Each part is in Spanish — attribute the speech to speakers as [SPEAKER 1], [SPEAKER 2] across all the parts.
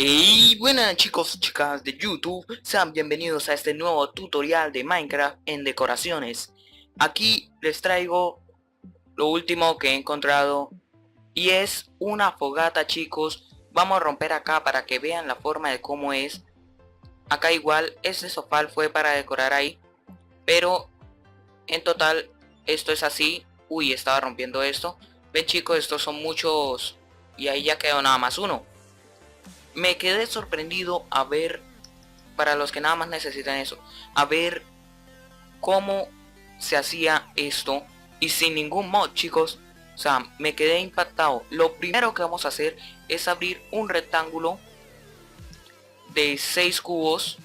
[SPEAKER 1] Y buenas chicos y chicas de YouTube, sean bienvenidos a este nuevo tutorial de Minecraft en decoraciones. Aquí les traigo lo último que he encontrado y es una fogata, chicos. Vamos a romper acá para que vean la forma de cómo es. Acá igual este sofá fue para decorar ahí, pero en total esto es así. Uy, estaba rompiendo esto. Ven chicos, estos son muchos y ahí ya quedó nada más uno. Me quedé sorprendido a ver, para los que nada más necesitan eso, a ver cómo se hacía esto y sin ningún mod, chicos. O sea, me quedé impactado. Lo primero que vamos a hacer es abrir un rectángulo de 6 cubos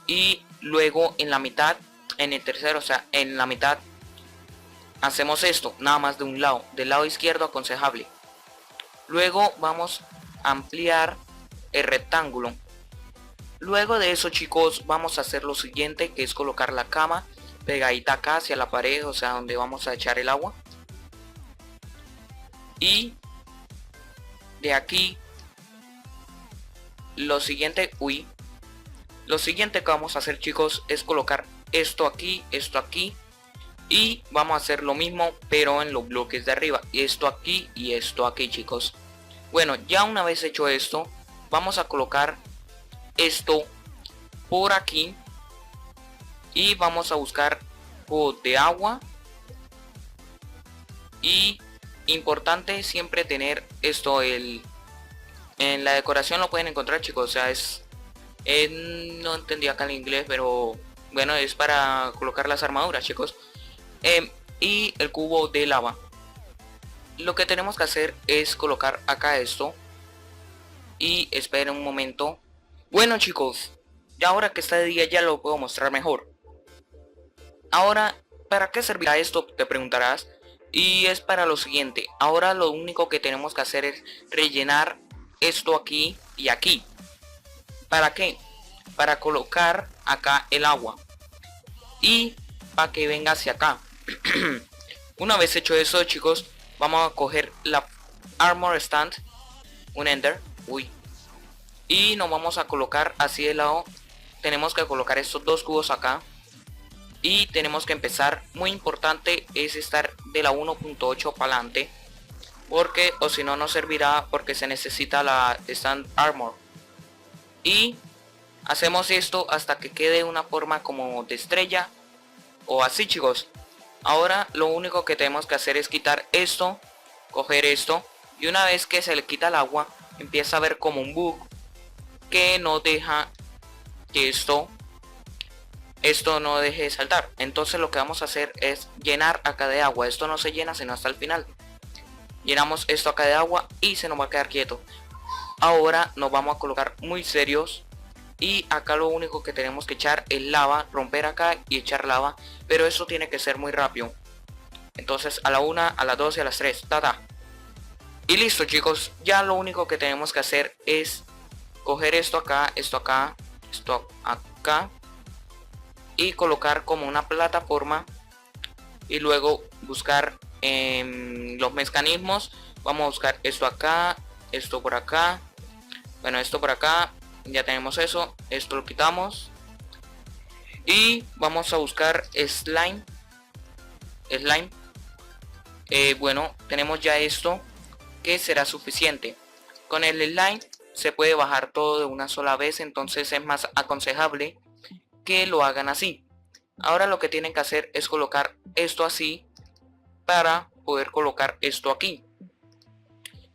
[SPEAKER 1] y luego en la mitad, en el tercero, o sea, en la mitad hacemos esto, nada más de un lado, del lado izquierdo aconsejable. Luego vamos a ampliar el rectángulo. Luego de eso, chicos, vamos a hacer lo siguiente, que es colocar la cama pegadita acá hacia la pared, o sea, donde vamos a echar el agua. Y de aquí lo siguiente, lo siguiente que vamos a hacer, chicos, es colocar esto aquí y vamos a hacer lo mismo pero en los bloques de arriba, esto aquí y esto aquí, chicos. Bueno, ya una vez hecho esto, vamos a colocar esto por aquí y vamos a buscar cubos de agua. Y importante siempre tener esto, en la decoración lo pueden encontrar, chicos, o sea, no entendí acá el inglés, pero bueno, es para colocar las armaduras, chicos. Y el cubo de lava. Lo que tenemos que hacer es colocar acá esto y esperen un momento. Bueno, chicos, ya ahora que está de día ya lo puedo mostrar mejor. Ahora, ¿para qué servirá esto?, te preguntarás. Y es para lo siguiente. Ahora lo único que tenemos que hacer es rellenar esto aquí y aquí. ¿Para qué? Para colocar acá el agua y para que venga hacia acá. Una vez hecho eso, chicos, vamos a coger la armor stand, un ender, y nos vamos a colocar así de lado. Tenemos que colocar estos dos cubos acá y tenemos que empezar. Muy importante es estar de la 1.8 para adelante, porque o si no, no servirá, porque se necesita la stand armor. Y hacemos esto hasta que quede una forma como de estrella o así, chicos. Ahora lo único que tenemos que hacer es quitar esto, coger esto, y una vez que se le quita el agua empieza a ver como un bug que no deja que esto no deje de saltar. Entonces lo que vamos a hacer es llenar acá de agua. Esto no se llena sino hasta el final. Llenamos esto acá de agua y se nos va a quedar quieto. Ahora nos vamos a colocar muy serios y acá lo único que tenemos que echar es lava, romper acá y echar lava, pero eso tiene que ser muy rápido. Entonces a la 1, a las 2 y a las 3, y listo, chicos. Ya lo único que tenemos que hacer es coger esto acá, esto acá, esto acá y colocar como una plataforma y luego buscar los mecanismos. Vamos a buscar esto acá, esto por acá, bueno, esto por acá. Ya tenemos eso, esto lo quitamos y vamos a buscar slime. Bueno, tenemos ya esto, que será suficiente. Con el slime se puede bajar todo de una sola vez, entonces es más aconsejable que lo hagan así. Ahora lo que tienen que hacer es colocar esto así para poder colocar esto aquí.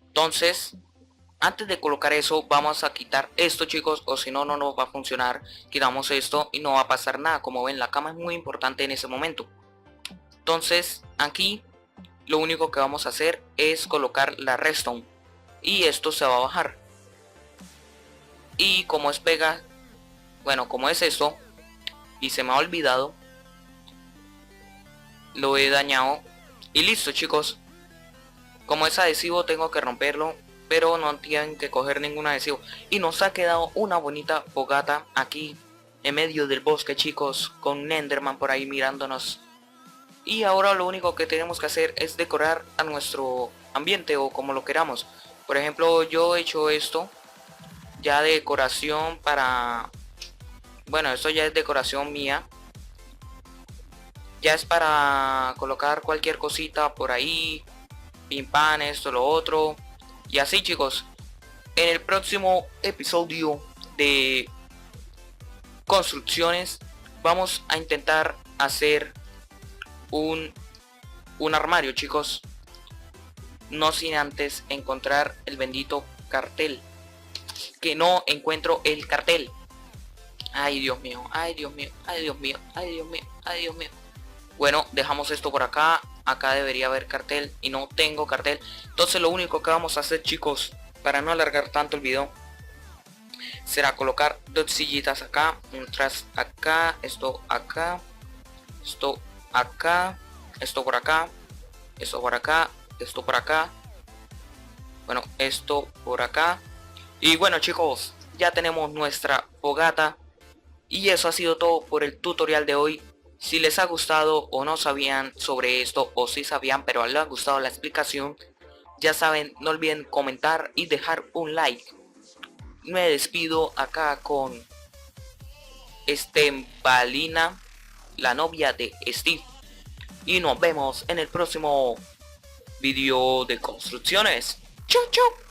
[SPEAKER 1] Entonces, antes de colocar eso, vamos a quitar esto, chicos, o si no, no nos va a funcionar. Quitamos esto y no va a pasar nada. Como ven, la cama es muy importante en ese momento. Entonces, aquí lo único que vamos a hacer es colocar la redstone y esto se va a bajar. Y como es bueno, como es esto y se me ha olvidado, lo he dañado y listo, chicos. Como es adhesivo tengo que romperlo, pero no tienen que coger ningún adhesivo. Y nos ha quedado una bonita fogata aquí en medio del bosque, chicos, con un Enderman por ahí mirándonos. Y ahora lo único que tenemos que hacer es decorar a nuestro ambiente, o como lo queramos. Por ejemplo, yo he hecho esto ya de decoración para... Bueno, esto ya es decoración mía. Ya es para colocar cualquier cosita por ahí. Pim pam, esto, lo otro. Y así, chicos. En el próximo episodio de construcciones vamos a intentar hacer un armario, chicos. No sin antes encontrar el bendito cartel. Que no encuentro el cartel. Ay, Dios mío, ay, Dios mío, ay, Dios mío, ay, Dios mío, ay, Dios mío. Bueno, dejamos esto por acá. Acá debería haber cartel y no tengo cartel. Entonces lo único que vamos a hacer, chicos, para no alargar tanto el video, será colocar dos sillitas acá, mientras acá, esto acá, esto acá, esto por acá, esto por acá, esto por acá, bueno, esto por acá. Y bueno, chicos, ya tenemos nuestra fogata. Y eso ha sido todo por el tutorial de hoy. Si les ha gustado o no sabían sobre esto, o si sabían pero les ha gustado la explicación, ya saben, no olviden comentar y dejar un like. Me despido acá con Balina, la novia de Steve. Y nos vemos en el próximo video de construcciones. Chau, chau.